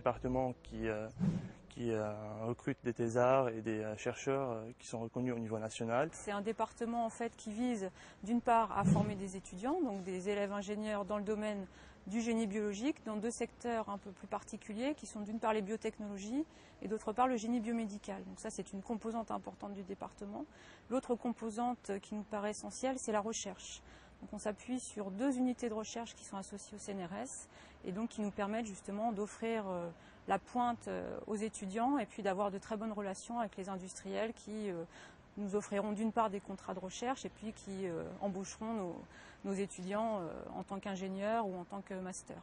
département qui recrute des thésards et des chercheurs qui sont reconnus au niveau national. C'est un département en fait qui vise d'une part à former des étudiants, donc des élèves ingénieurs dans le domaine du génie biologique, dans deux secteurs un peu plus particuliers qui sont d'une part les biotechnologies et d'autre part le génie biomédical. Donc ça c'est une composante importante du département. L'autre composante qui nous paraît essentielle, c'est la recherche. Donc on s'appuie sur deux unités de recherche qui sont associées au CNRS et donc qui nous permettent justement d'offrir la pointe aux étudiants et puis d'avoir de très bonnes relations avec les industriels qui nous offriront d'une part des contrats de recherche et puis qui embaucheront nos étudiants en tant qu'ingénieurs ou en tant que master.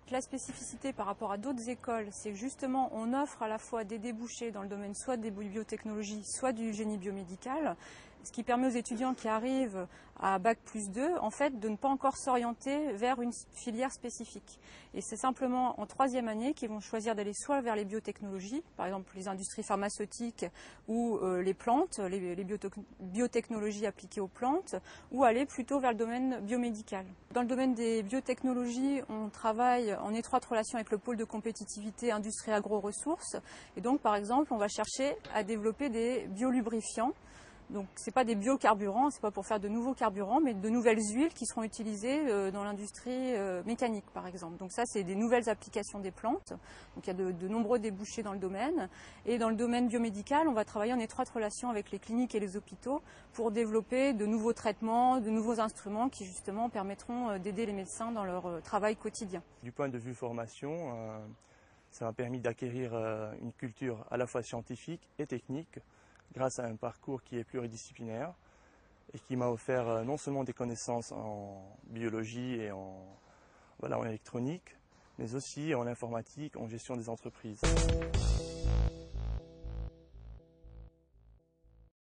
La spécificité par rapport à d'autres écoles, c'est que justement on offre à la fois des débouchés dans le domaine soit des biotechnologies, soit du génie biomédical, ce qui permet aux étudiants qui arrivent à Bac+2 en fait de ne pas encore s'orienter vers une filière spécifique. Et c'est simplement en troisième année qu'ils vont choisir d'aller soit vers les biotechnologies, par exemple les industries pharmaceutiques ou les plantes, les biotechnologies appliquées aux plantes, ou aller plutôt vers le domaine biomédical. Dans le domaine des biotechnologies, on travaille en étroite relation avec le pôle de compétitivité industrie agro-ressources. Et donc, par exemple, on va chercher à développer des biolubrifiants. Donc, c'est pas des biocarburants, c'est pas pour faire de nouveaux carburants, mais de nouvelles huiles qui seront utilisées dans l'industrie mécanique, par exemple. Donc ça, c'est des nouvelles applications des plantes. Donc il y a de nombreux débouchés dans le domaine. Et dans le domaine biomédical, on va travailler en étroite relation avec les cliniques et les hôpitaux pour développer de nouveaux traitements, de nouveaux instruments qui justement permettront d'aider les médecins dans leur travail quotidien. Du point de vue formation, ça m'a permis d'acquérir une culture à la fois scientifique et technique, grâce à un parcours qui est pluridisciplinaire et qui m'a offert non seulement des connaissances en biologie et en électronique, mais aussi en informatique, en gestion des entreprises.